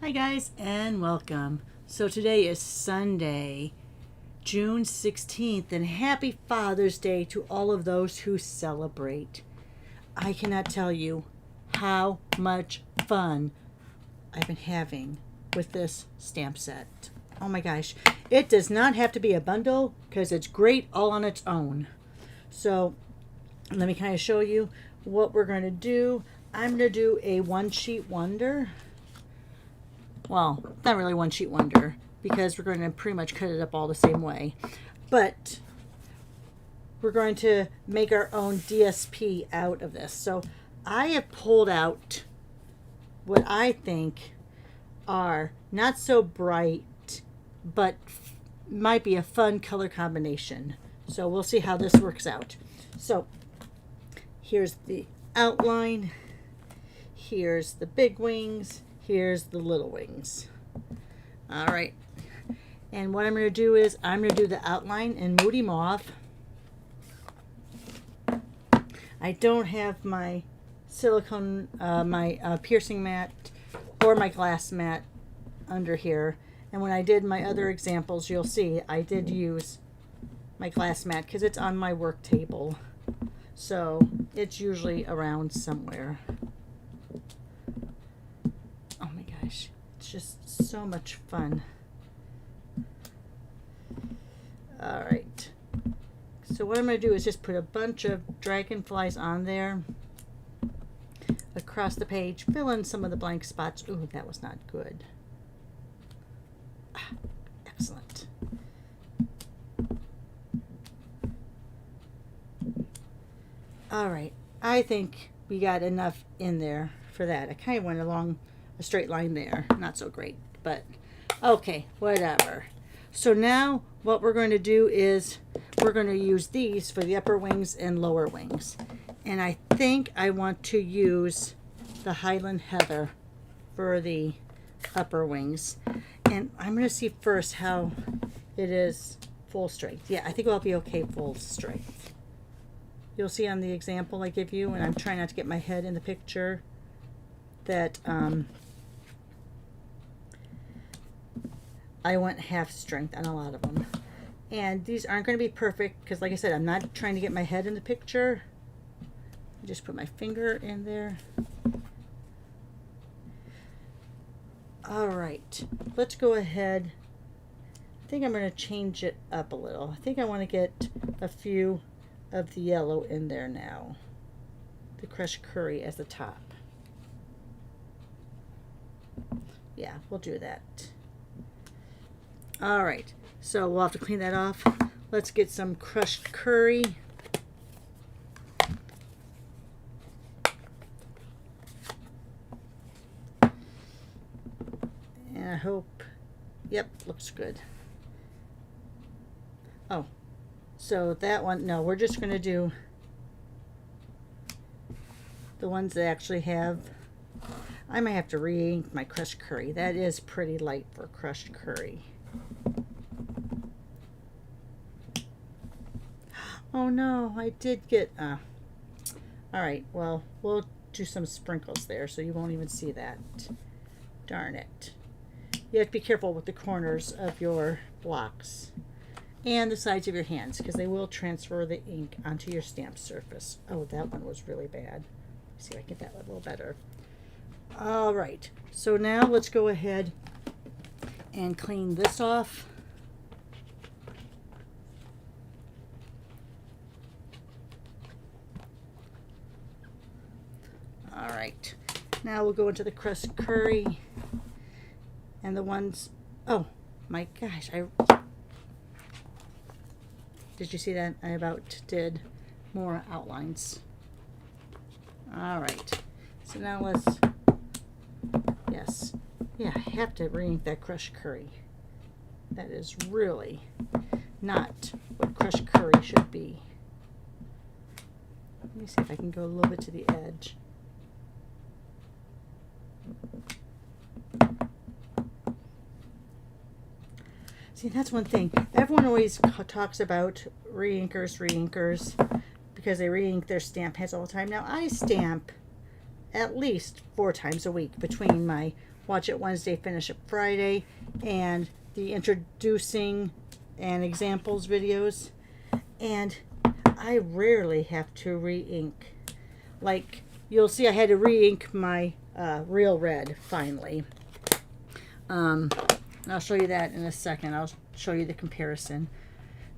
Hi guys and welcome. So today is Sunday, June 16th, and happy Father's Day to all of those who celebrate. I cannot tell you how much fun I've been having with this stamp set. Oh my gosh. It does not have to be a bundle because it's great all on its own. So let me kind of show you what we're going to do. I'm going to do a one sheet wonder. Well, not really one sheet wonder because we're going to pretty much cut it up all the same way. But we're going to make our own DSP out of this. So I have pulled out what I think are not so bright, but might be a fun color combination. So we'll see how this works out. So here's the outline. Here's the big wings. Here's the little wings. All right. And what I'm going to do is I'm going to do the outline in Moody Mauve. I don't have my silicone, my piercing mat or my glass mat under here. And when I did my other examples, you'll see I did use my glass mat because it's on my work table. So it's usually around somewhere. It's just so much fun. All right. So what I'm going to do is just put a bunch of dragonflies on there across the page. Fill in some of the blank spots. Ooh, that was not good. Excellent. All right. I think we got enough in there for that. I kind of went along a straight line there. Not so great, but okay, whatever. So now what we're going to do is we're going to use these for the upper wings and lower wings. And I think I want to use the Highland Heather for the upper wings. And I'm going to see first how it is full strength. Yeah, I think it'll be okay full strength. You'll see on the example I give you, and I'm trying not to get my head in the picture, that I went half strength on a lot of them. And these aren't going to be perfect because, like I said, I'm not trying to get my head in the picture. I just put my finger in there. All right, let's go ahead. I think I'm going to change it up a little. I think I want to get a few of the yellow in there now. The crushed curry as the top. Yeah, we'll do that. All right, so we'll have to clean that off. Let's get some crushed curry. And I hope, yep, looks good. Oh, so that one, no, we're just going to do the ones that actually have, I might have to re-ink my crushed curry. That is pretty light for crushed curry. Oh no, I did get, all right, well, we'll do some sprinkles there so you won't even see that. Darn it. You have to be careful with the corners of your blocks and the sides of your hands because they will transfer the ink onto your stamp surface. Oh, that one was really bad. Let's see if I can get that a little better. All right, so now let's go ahead and clean this off. All right, now we'll go into the crushed curry and the ones, oh my gosh, did you see that? I about did more outlines. All right, so now let's, yes, yeah, I have to re-ink that crushed curry. That is really not what crushed curry should be. Let me see if I can go a little bit to the edge. See, that's one thing. Everyone always talks about re-inkers because they re-ink their stamp heads all the time. Now, I stamp at least 4 times a week between my Watch It Wednesday, Finish It Friday, and the introducing and examples videos. And I rarely have to re-ink. Like, you'll see I had to re-ink my Real Red finally. And I'll show you that in a second. I'll show you the comparison.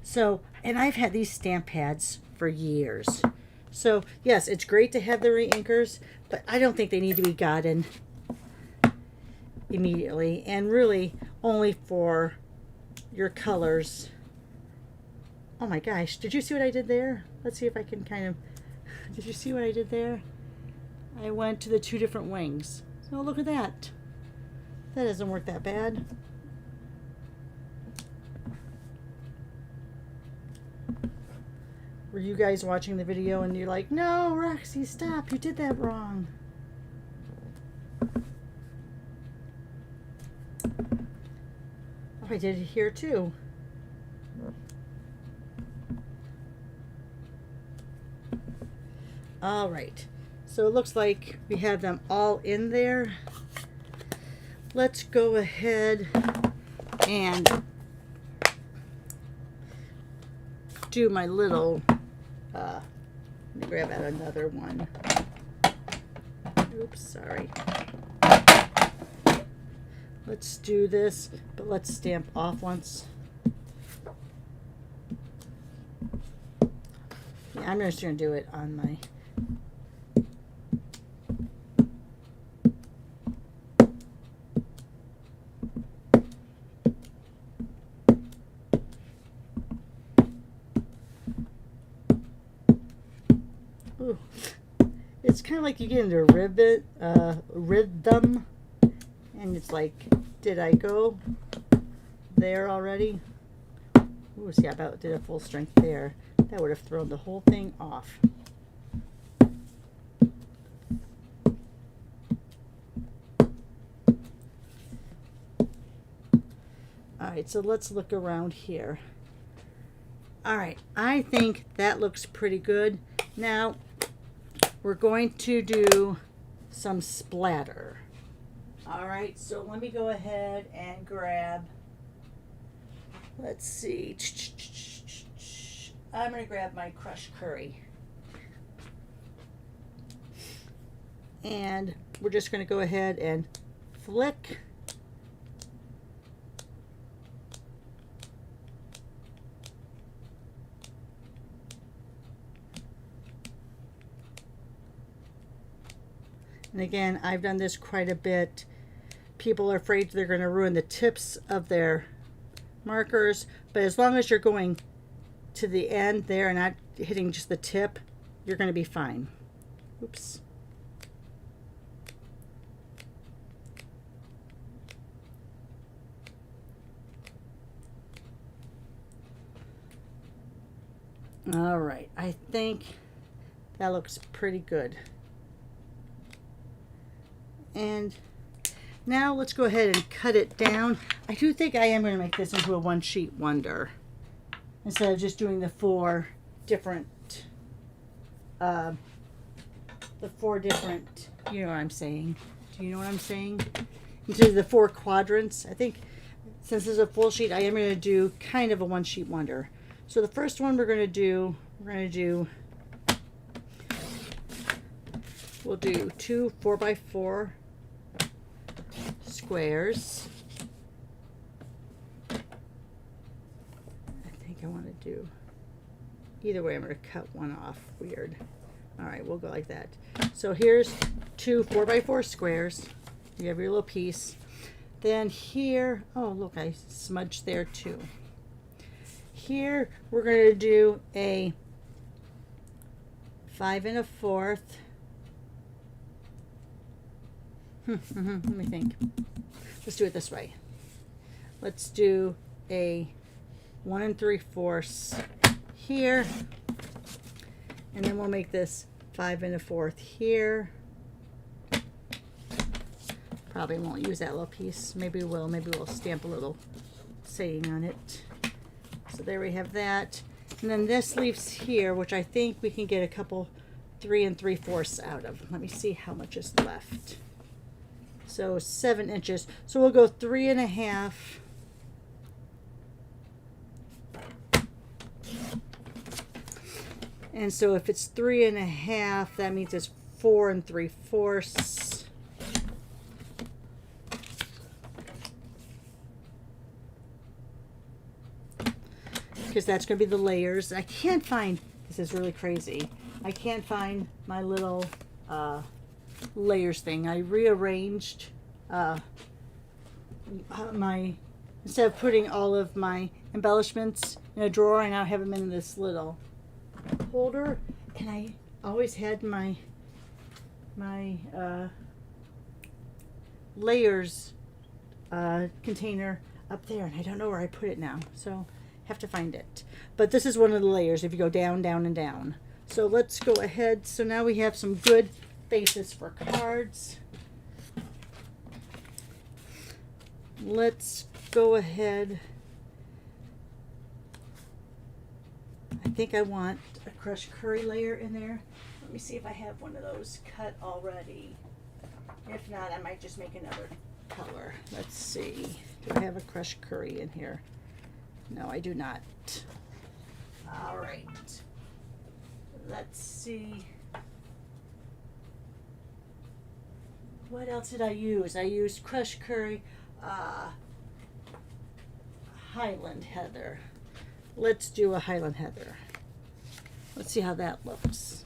So, and I've had these stamp pads for years. So, yes, it's great to have the re-inkers, but I don't think they need to be gotten immediately, and really only for your colors. Oh my gosh, did you see what I did there? Let's see if I can kind of, did you see what I did there? I went to the 2 different wings. So look at that. That doesn't work that bad. Were you guys watching the video and you're like, no, Roxy, stop, you did that wrong? Oh, I did it here too. All right, so it looks like we have them all in there. Let's go ahead and do my little, let me grab out another one. Oops, sorry. Let's do this, but let's stamp off once. Yeah, I'm just going to do it on my... Ooh. It's kind of like you get into a rhythm, and it's like, did I go there already? Ooh, see, I about did a full strength there. That would have thrown the whole thing off. Alright, so let's look around here. Alright, I think that looks pretty good. Now, we're going to do some splatter. Alright, so let me go ahead and grab, let's see, I'm going to grab my crushed curry. And we're just going to go ahead and flick. And again, I've done this quite a bit. People are afraid they're going to ruin the tips of their markers, but as long as you're going to the end there and not hitting just the tip, you're going to be fine. Oops. All right, I think that looks pretty good. And now let's go ahead and cut it down. I do think I am going to make this into a one-sheet wonder instead of just doing the 4 different, you know what I'm saying? Do you know what I'm saying? Instead of the 4 quadrants. I think since this is a full sheet, I am going to do kind of a one-sheet wonder. So the first one we'll do 2 4x4 squares. I think I want to do, either way I'm going to cut one off. Weird. Alright, we'll go like that. So here's 2 4x4 squares. You have your little piece. Then here, oh look, I smudged there too. Here we're going to do a 5 1/4. Let me think. Let's do it this way. Let's do a 1 3/4 here, and then we'll make this 5 1/4 here. Probably won't use that little piece. Maybe we will. Maybe we'll stamp a little saying on it. So there we have that. And then this leaves here, which I think we can get a couple 3 3/4 out of. Let me see how much is left. So 7 inches. So we'll go 3 1/2. And so if it's 3 1/2, that means it's 4 3/4. Because that's going to be the layers. I can't find, this is really crazy, I can't find my little layers thing. I rearranged instead of putting all of my embellishments in a drawer, I now have them in this little holder, and I always had my layers container up there, and I don't know where I put it now, so have to find it. But this is one of the layers if you go down, down, and down. So let's go ahead. So now we have some good bases for cards. Let's go ahead. I think I want a crushed curry layer in there. Let me see if I have one of those cut already. If not, I might just make another color. Let's see. Do I have a crushed curry in here? No, I do not. All right. Let's see. What else did I use? I used crushed curry, Highland Heather. Let's do a Highland Heather. Let's see how that looks.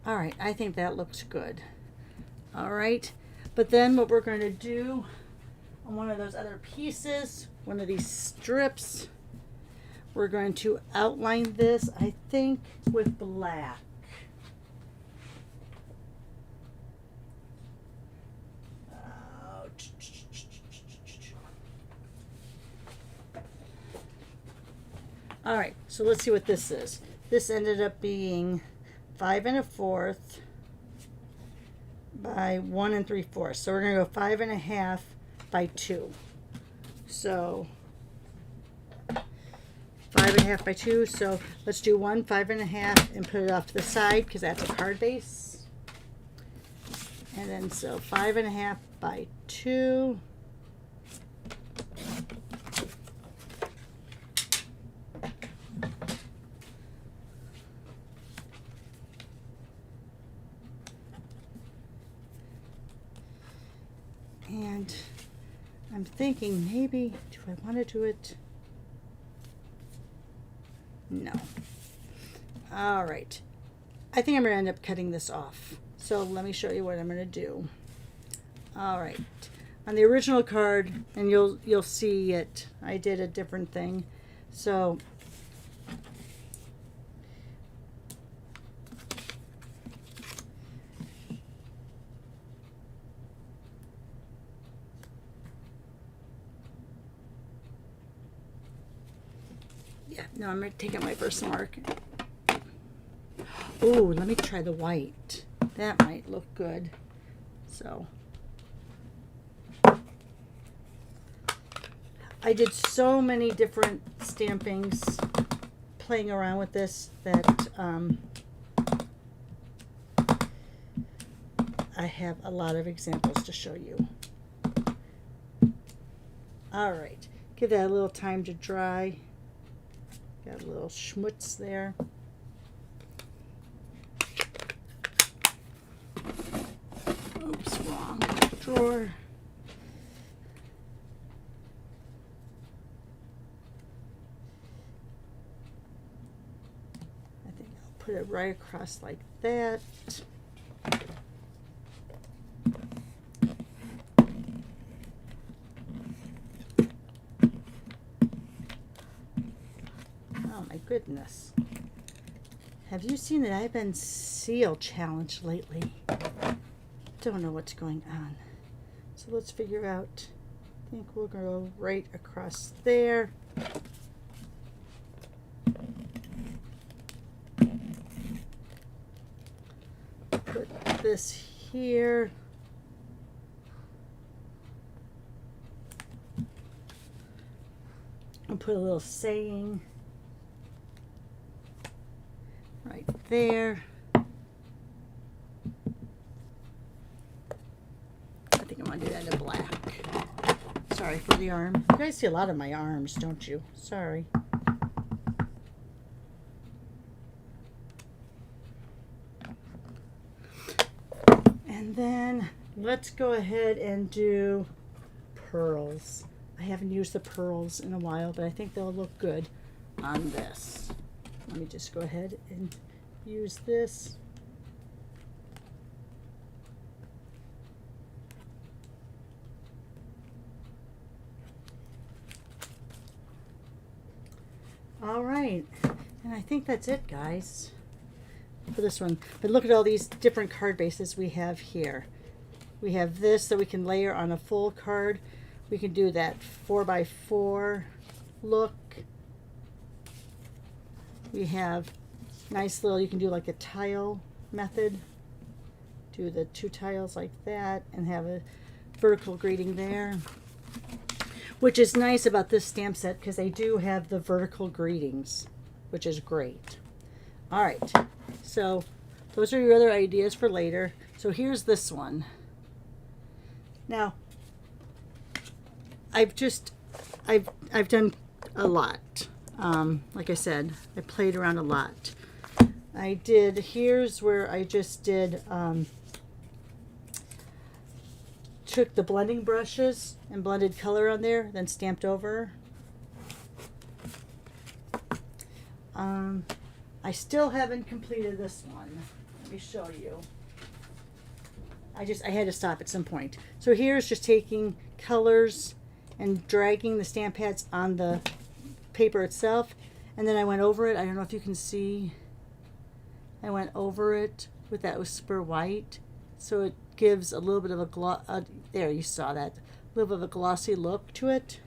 All right, I think that looks good. All right, but then what we're going to do on one of those other pieces, one of these strips, we're going to outline this, I think, with black. All right, so let's see what this is. This ended up being 5 1/4 by 1 3/4. So we're going to go 5 1/2 by 2. So 5 1/2 by 2. So let's do 1 5 1/2 and put it off to the side because that's a card base. And then so 5 1/2 by 2. And I'm thinking maybe, do I want to do it? No. All right. I think I'm going to end up cutting this off. So let me show you what I'm going to do. All right. On the original card, and you'll see it, I did a different thing. So yeah, no, I'm going to take out my Versamark. Ooh, let me try the white. That might look good. So I did so many different stampings playing around with this that I have a lot of examples to show you. All right, give that a little time to dry. Got a little schmutz there. Oops, wrong drawer. I think I'll put it right across like that. Oh my goodness. Have you seen that I've been seal challenged lately? Don't know what's going on. So let's figure out. I think we'll go right across there. Put this here. I'll put a little saying there. I think I want to do that in black. Sorry for the arm. You guys see a lot of my arms, don't you? Sorry. And then let's go ahead and do pearls. I haven't used the pearls in a while, but I think they'll look good on this. Let me just go ahead and use this. All right, and I think that's it, guys, for this one. But look at all these different card bases we have here. We have this that we can layer on a full card. We can do that 4x4 look. We have nice little, you can do like a tile method. Do the 2 tiles like that and have a vertical greeting there. Which is nice about this stamp set because they do have the vertical greetings, which is great. All right, so those are your other ideas for later. So here's this one. Now, I've done a lot. Like I said, I played around a lot. Here's where I just did, took the blending brushes and blended color on there, then stamped over. I still haven't completed this one. Let me show you. I had to stop at some point. So here's just taking colors and dragging the stamp pads on the paper itself, and then I went over it. I don't know if you can see. I went over it with that whisper white, so it gives a little bit of a gloss. There, you saw that. A little bit of a glossy look to it.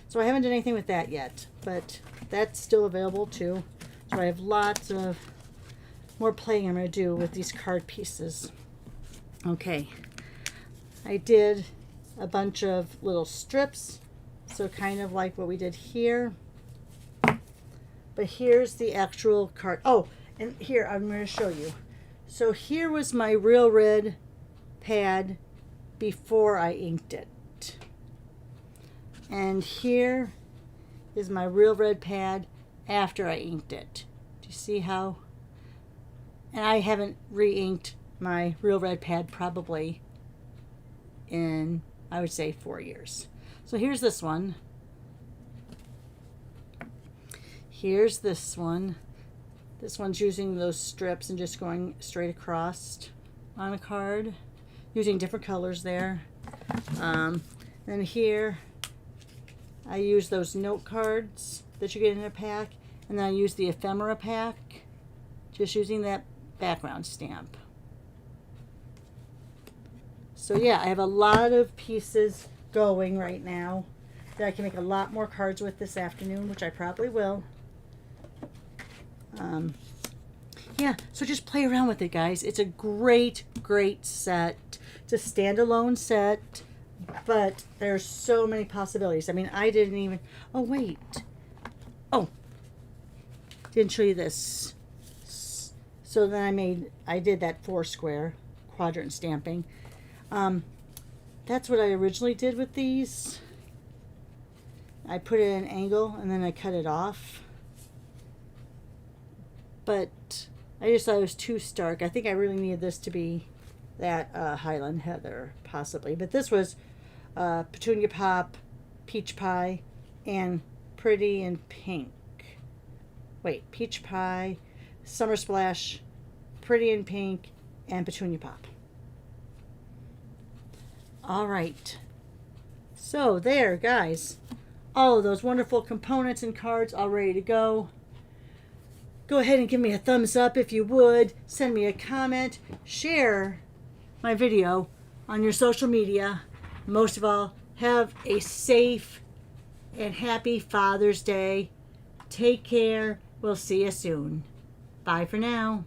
So I haven't done anything with that yet, but that's still available too. So I have lots of more playing I'm going to do with these card pieces. Okay, I did a bunch of little strips, so kind of like what we did here. But here's the actual card. Oh, and here I'm going to show you. So here was my Real Red pad before I inked it. And here is my Real Red pad after I inked it. Do you see how? And I haven't re-inked my Real Red pad probably in, I would say, 4 years. So here's this one. Here's this one. This one's using those strips and just going straight across on a card, using different colors there. Then here, I use those note cards that you get in a pack, and then I use the ephemera pack, just using that background stamp. So yeah, I have a lot of pieces going right now that I can make a lot more cards with this afternoon, which I probably will. Yeah, so just play around with it, guys. It's a great, great set. It's a standalone set, but there's so many possibilities. I mean, I didn't even... Oh, wait. Oh, didn't show you this. So then I did that 4 square quadrant stamping. That's what I originally did with these. I put it at an angle and then I cut it off. But I just thought it was too stark. I think I really needed this to be that Highland Heather, possibly. But this was Petunia Pop, Peach Pie, and Pretty in Pink. Wait, Peach Pie, Summer Splash, Pretty in Pink, and Petunia Pop. All right. So there, guys. All of those wonderful components and cards all ready to go. Go ahead and give me a thumbs up if you would. Send me a comment. Share my video on your social media. Most of all, have a safe and happy Father's Day. Take care. We'll see you soon. Bye for now.